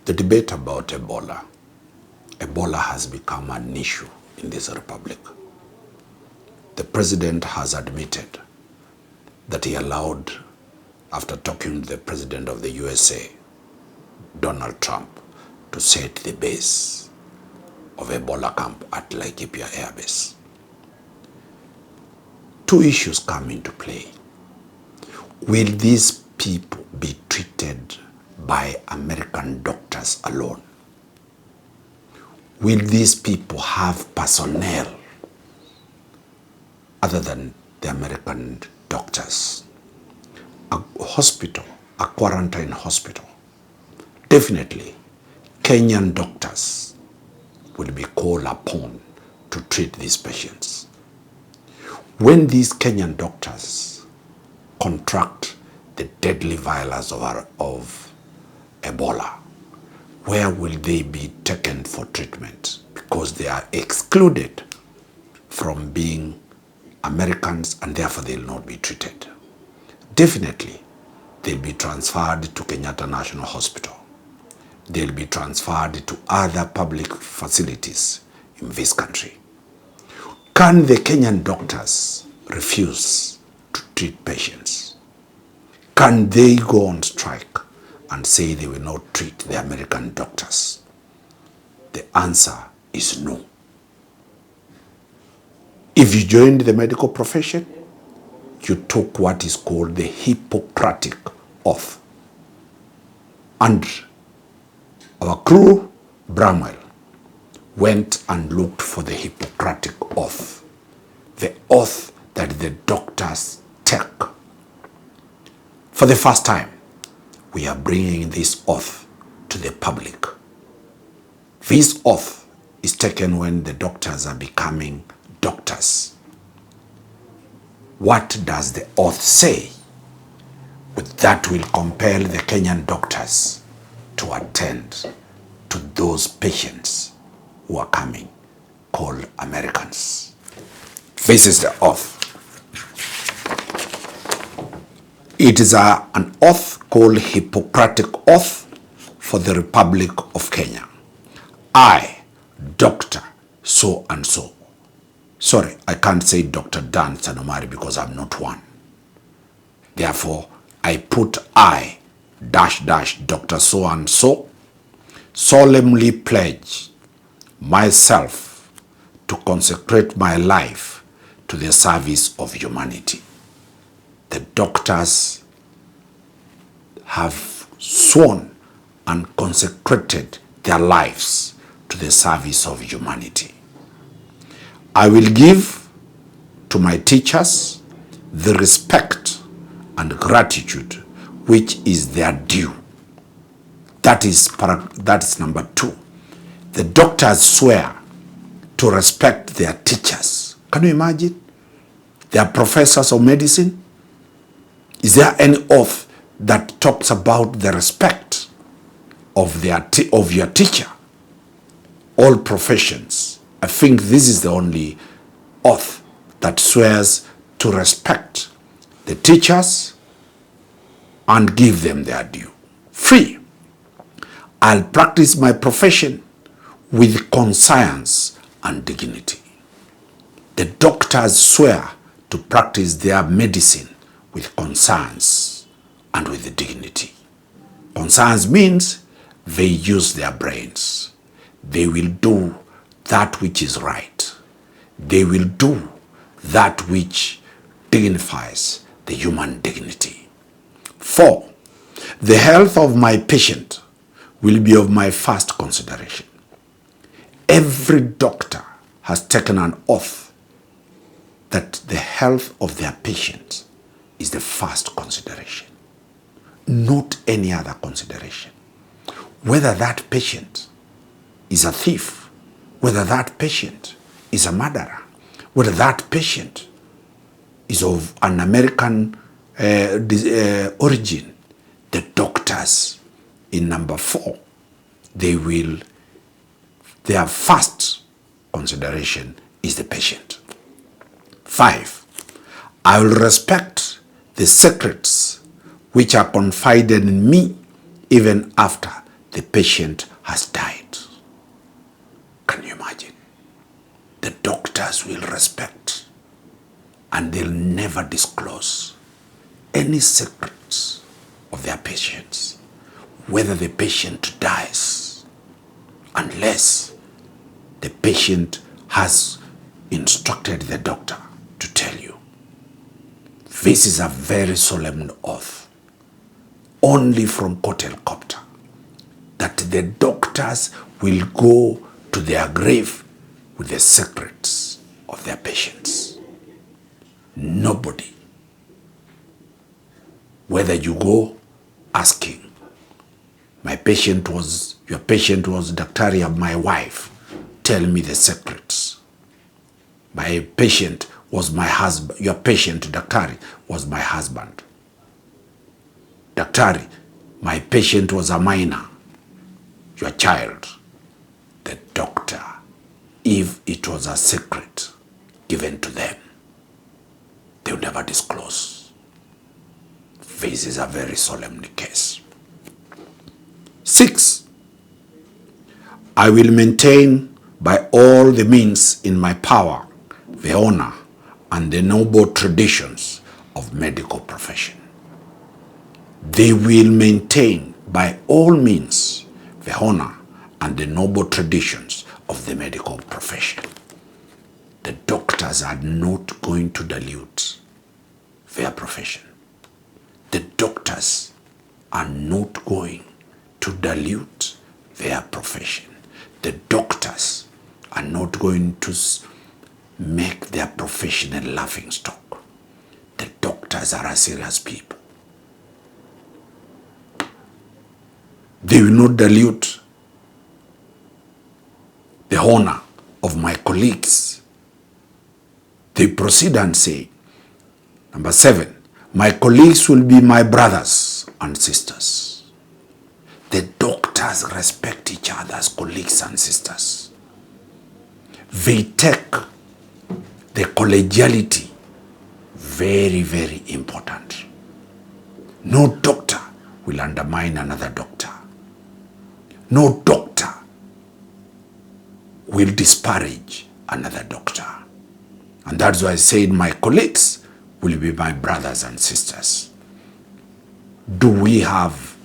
The debate about Ebola has become an issue in this republic. The president has admitted that he allowed, after talking to the president of the USA, Donald Trump, to set the base of Ebola camp at Laikipia Air Base. Two issues come into play. Will these people be treated by American doctors alone? Will these people have personnel other than the American doctors? A hospital, a quarantine hospital, definitely Kenyan doctors will be called upon to treat these patients. When these Kenyan doctors contract the deadly virus of Ebola, where will they be taken for treatment? Because they are excluded from being Americans and therefore they will not be treated. Definitely, they'll be transferred to Kenyatta National Hospital. They'll be transferred to other public facilities in this country. Can the Kenyan doctors refuse to treat patients? Can they go on strike and say they will not treat the American doctors? The answer is no. If you joined the medical profession, you took what is called the Hippocratic Oath. And our crew, Bramwell, went and looked for the Hippocratic Oath, the oath that the doctors take. For the first time, we are bringing this oath to the public. This oath is taken when the doctors are becoming doctors. What does the oath say? That will compel the Kenyan doctors to attend to those patients who are coming, called Americans. This is the oath. It is an oath called Hippocratic Oath for the Republic of Kenya. I, Dr. So and so. Sorry, I can't say Dr. Dan Omari because I'm not one. Therefore, I put I, Dr. So and so, solemnly pledge myself to consecrate my life to the service of humanity. The doctors have sworn and consecrated their lives to the service of humanity. I will give to my teachers the respect and gratitude which is their due. That is number 2. The doctors swear to respect their teachers. Can you imagine? They are professors of medicine. Is there any oath that talks about the respect of your teacher? All professions. I think this is the only oath that swears to respect the teachers and give them their due. 3, I'll practice my profession with conscience and dignity. The doctors swear to practice their medicine with conscience and with dignity. Conscience means they use their brains. They will do that which is right. They will do that which dignifies the human dignity. 4, the health of my patient will be of my first consideration. Every doctor has taken an oath that the health of their patient is the first consideration, not any other consideration. Whether that patient is a thief, whether that patient is a murderer, whether that patient is of an American origin, the doctors in number 4, their first consideration is the patient. 5, I will respect the secrets which are confided in me even after the patient has died. Can you imagine? The doctors will respect and they'll never disclose any secrets of their patients, whether the patient dies, unless the patient has instructed the doctor to tell you. This is a very solemn oath, only from court helicopter, that the doctors will go to their grave with the secrets of their patients. Nobody, whether you go asking, your patient was daktari of my wife, tell me the secrets. My patient was my husband, your patient daktari was my husband. Daktari, my patient was a minor, your child. The doctor, if it was a secret given to them, they will never disclose. This is a very solemn case. 6, I will maintain by all the means in my power the honor and the noble traditions of medical profession. They will maintain by all means the honor and the noble traditions of the medical profession. The doctors are not going to dilute their profession. The doctors are not going to dilute their profession. The doctors are not going to make their profession a laughing stock. The doctors are a serious people. They will not dilute the honor of my colleagues. They proceed and say, number 7, my colleagues will be my brothers and sisters. The doctors respect each other as colleagues and sisters. They take the collegiality very, very important. No doctor will undermine another doctor. No doctor will disparage another doctor. And that's why I said my colleagues will be my brothers and sisters. Do we have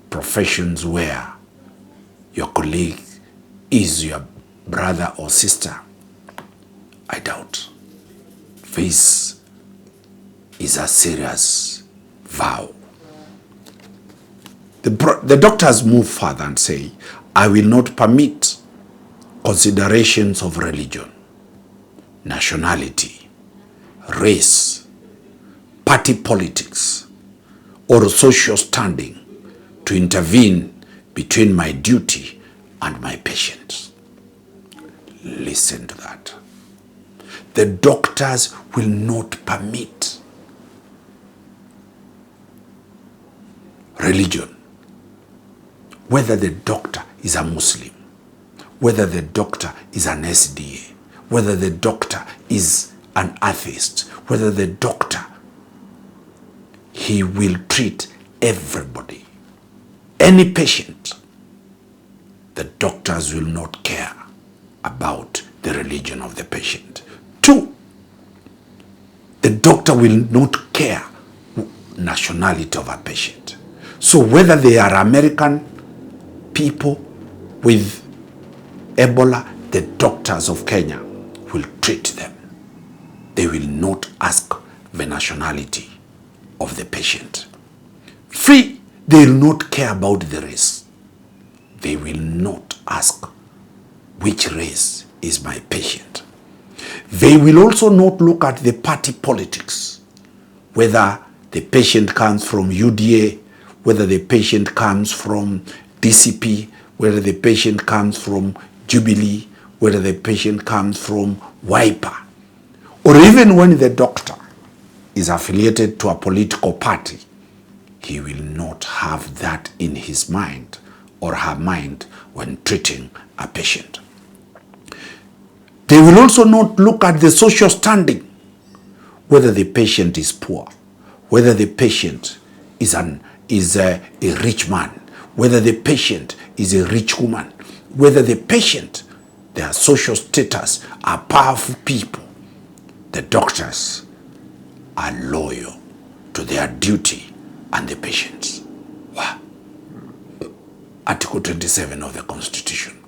professions where your colleague is your brother or sister? I doubt. This is a serious vow. The doctors move further and say, I will not permit considerations of religion, nationality, race, party politics, or social standing to intervene between my duty and my patients. Listen to that. The doctors will not permit religion, whether the doctor is a Muslim, whether the doctor is an SDA, whether the doctor is an atheist, whether the doctor, he will treat everybody. Any patient, the doctors will not care about the religion of the patient. 2, the doctor will not care nationality of a patient. So whether they are American people with Ebola, the doctors of Kenya will treat them. They will not ask the nationality of the patient. 3, they will not care about the race. They will not ask which race is my patient. They will also not look at the party politics, whether the patient comes from UDA, whether the patient comes from DCP, whether the patient comes from Jubilee, whether the patient comes from Wiper, or even when the doctor is affiliated to a political party, he will not have that in his mind or her mind when treating a patient. They will also not look at the social standing, whether the patient is poor, whether the patient is a rich man, whether the patient is a rich woman, whether the patient, their social status, are powerful people, the doctors are loyal to their duty and the patients. Wow. Article 27 of the Constitution.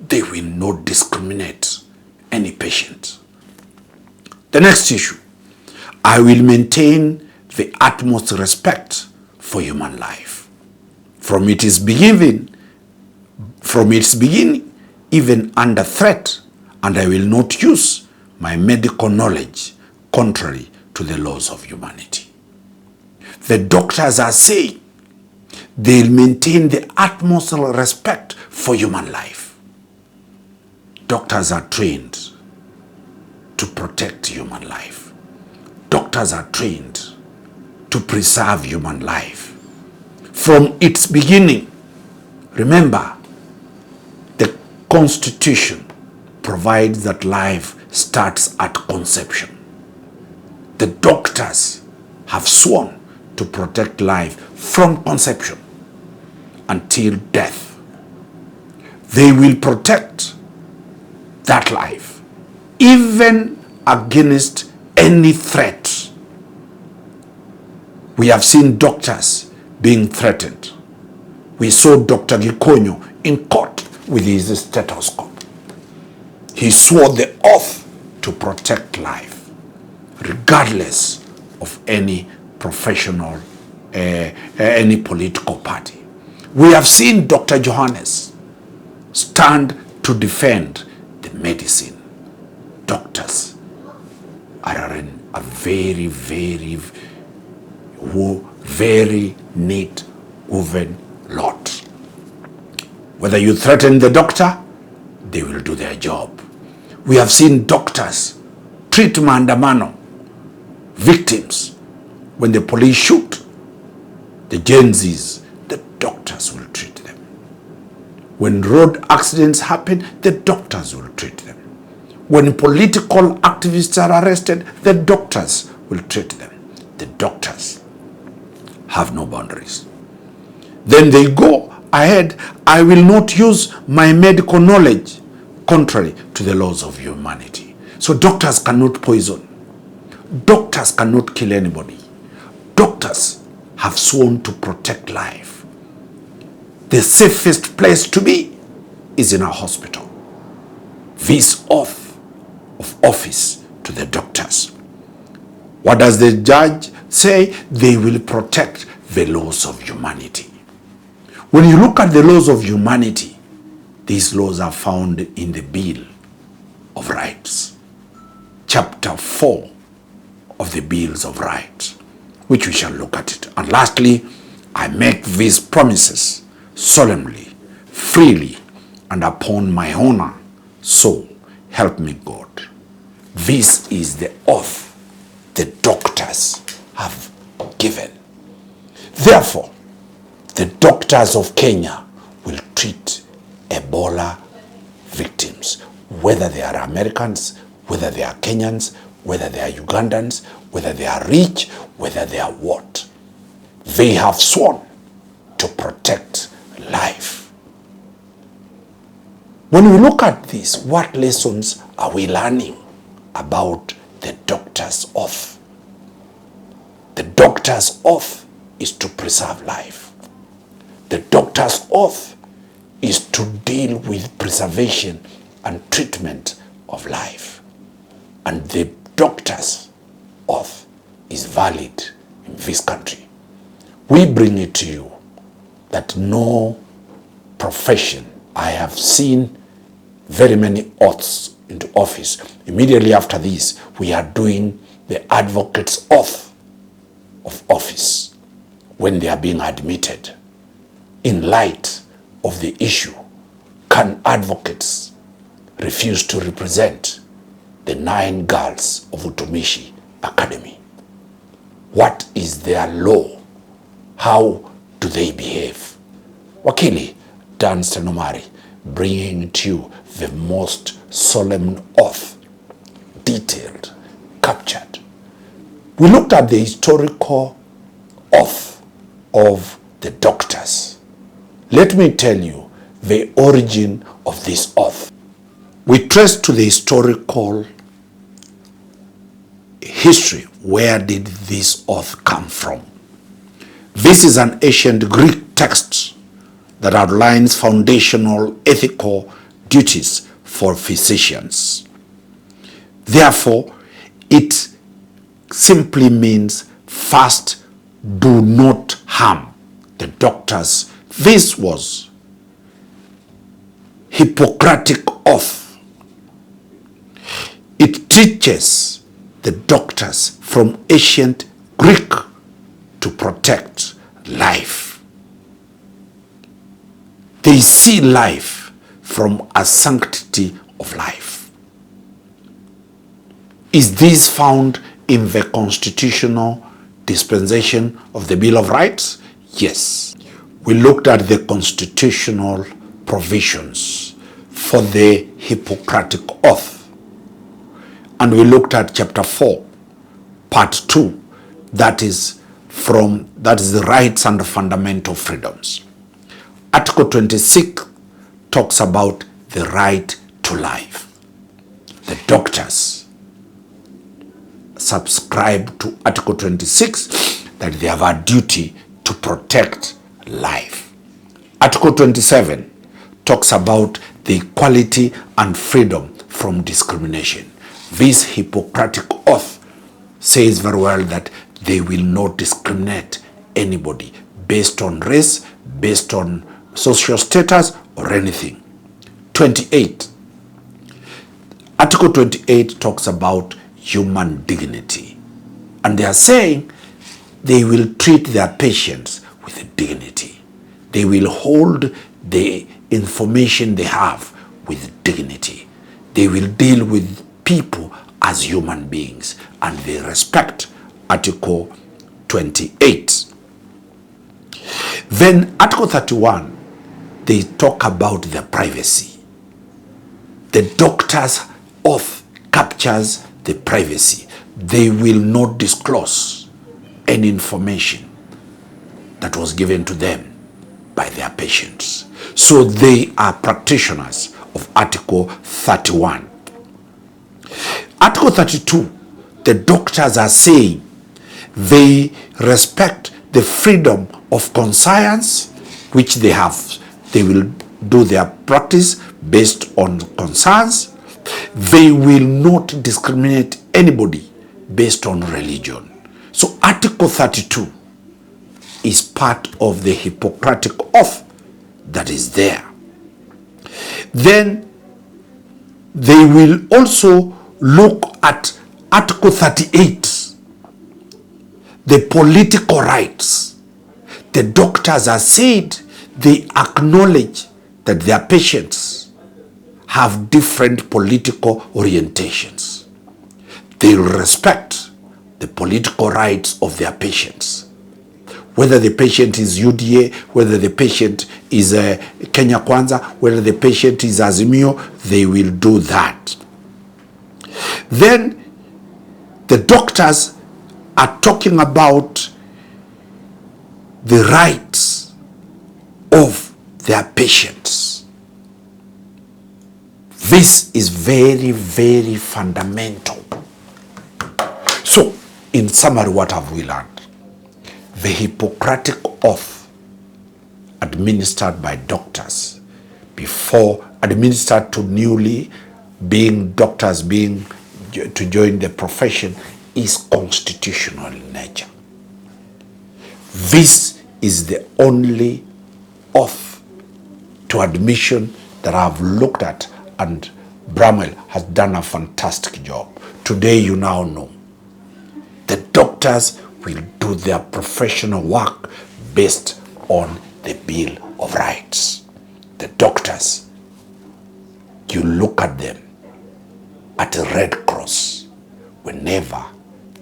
They will not discriminate any patient. The next issue, I will maintain the utmost respect for human life. From its beginning, even under threat, and I will not use my medical knowledge contrary to the laws of humanity. The doctors are saying they'll maintain the utmost respect for human life. Doctors are trained to protect human life. Doctors are trained to preserve human life. From its beginning, remember, the Constitution provides that life starts at conception. The doctors have sworn to protect life from conception until death. They will protect that life, even against any threat. We have seen doctors being threatened. We saw Dr. Gikonyo in court with his stethoscope. He swore the oath to protect life, regardless of any professional, any political party. We have seen Dr. Johannes stand to defend the medicine. Doctors are in a very, very neat woven lot. Whether you threaten the doctor, they will do their job. We have seen doctors treat maandamano victims. When the police shoot the Gen Zs, the doctors will treat them. When road accidents happen, the doctors will treat them. When political activists are arrested, the doctors will treat them. The doctors have no boundaries. Then they go ahead, I will not use my medical knowledge contrary to the laws of humanity. So doctors cannot poison. Doctors cannot kill anybody. Doctors have sworn to protect life. The safest place to be is in a hospital. This oath of office to the doctors. What does the judge say? They will protect the laws of humanity. When you look at the laws of humanity, these laws are found in the Bill of Rights, chapter 4 of the Bills of Rights, which we shall look at it. And lastly, I make these promises solemnly, freely, and upon my honor, so help me God. This is the oath the doctors have given. Therefore, the doctors of Kenya will treat Ebola victims, whether they are Americans, whether they are Kenyans, whether they are Ugandans, whether they are rich, whether they are what. They have sworn to protect life. When we look at this, what lessons are we learning about the doctor's oath? The doctor's oath is to preserve life. The doctor's oath is to deal with preservation and treatment of life. And the doctor's oath is valid in this country. We bring it to you that no profession, I have seen very many oaths into office. Immediately after this, we are doing the advocate's oath of office when they are being admitted. In light of the issue, can advocates refuse to represent the 9 girls of Utumishi Academy? What is their law? How do they behave? Wakili Dunstan Omari, bringing to you the most solemn oath, detailed, captured. We looked at the historical oath of the doctors. Let me tell you the origin of this oath. We trace to the historical history. Where did this oath come from? This is an ancient Greek text that outlines foundational ethical duties for physicians. Therefore, it simply means first, do not harm the doctors. This was Hippocratic Oath. It teaches the doctors from ancient Greek to protect life. They see life from a sanctity of life. Is this found in the constitutional dispensation of the Bill of Rights? Yes. We looked at the constitutional provisions for the Hippocratic Oath. And we looked at chapter 4, part 2, that is the rights and fundamental freedoms. Article 26 talks about the right to life. The doctors subscribe to Article 26 that they have a duty to protect life. Article 27 talks about the equality and freedom from discrimination. This Hippocratic Oath says very well that they will not discriminate anybody based on race, based on social status, or anything. 28. Article 28 talks about human dignity. And they are saying they will treat their patients with dignity. They will hold the information they have with dignity. They will deal with people as human beings, and they respect Article 28. Then Article 31, they talk about the privacy. The doctor's oath captures the privacy. They will not disclose any information that was given to them by their patients. So they are practitioners of Article 31. Article 32, the doctors are saying they respect the freedom of conscience which they have. They will do their practice based on conscience. They will not discriminate anybody based on religion. So Article 32 is part of the Hippocratic Oath that is there. Then they will also look at Article 38, the political rights. The doctors are said they acknowledge that their patients have different political orientations. They respect the political rights of their patients. Whether the patient is UDA, whether the patient is Kenya Kwanza, whether the patient is Azimio, they will do that. Then the doctors are talking about the rights of their patients. This is very, very fundamental. So, in summary, what have we learned? The Hippocratic Oath administered by doctors before, administered to newly being doctors, being to join the profession, is constitutional in nature. This is the only oath to admission that I've looked at, and Bramwell has done a fantastic job. Today you now know the doctors will do their professional work based on the Bill of Rights. The doctors, you look at them at a Red Cross. Whenever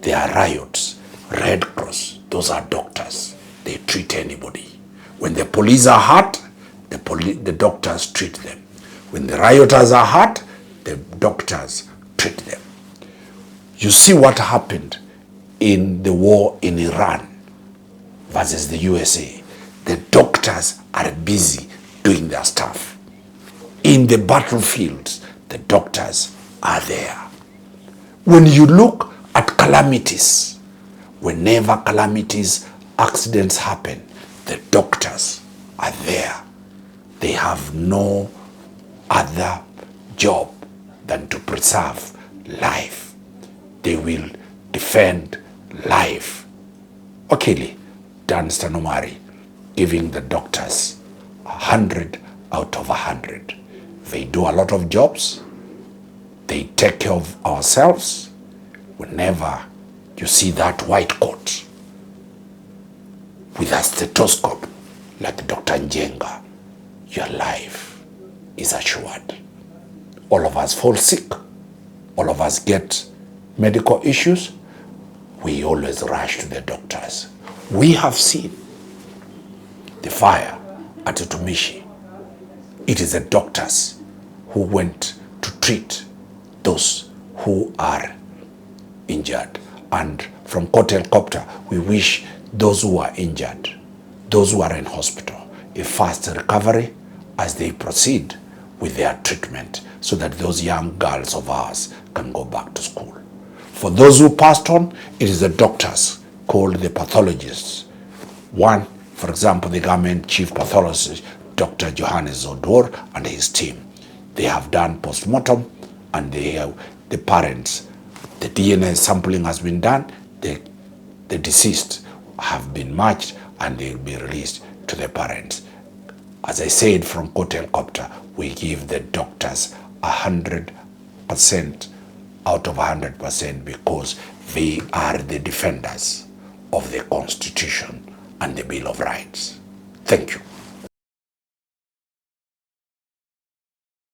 there are riots, Red Cross, those are doctors. They treat anybody. When the police are hurt, the doctors treat them. When the rioters are hurt, the doctors treat them. You see what happened in the war in Iran versus the USA. The doctors are busy doing their stuff. In the battlefields, the doctors are there. When you look at calamities, whenever calamities, accidents happen, the doctors are there. They have no other job than to preserve life. They will defend life. Okay, Dunstan Omari giving the doctors 100 out of 100. They do a lot of jobs. They take care of ourselves. Whenever you see that white coat with a stethoscope like Dr. Njenga, your life is assured. All of us fall sick. All of us get medical issues. We always rush to the doctors. We have seen the fire at Utumishi. It is the doctors who went to treat those who are injured. And from Court Helicopter, we wish those who are injured, those who are in hospital, a fast recovery as they proceed with their treatment, so that those young girls of ours can go back to school. For those who passed on, it is the doctors called the pathologists. One, for example, the government chief pathologist, Dr. Johannes Odor and his team. They have done post-mortem, and the parents, the DNA sampling has been done, the deceased have been matched, and they will be released to the parents. As I said, from Court Helicopter, we give the doctors 100% out of 100% because they are the defenders of the Constitution and the Bill of Rights. Thank you.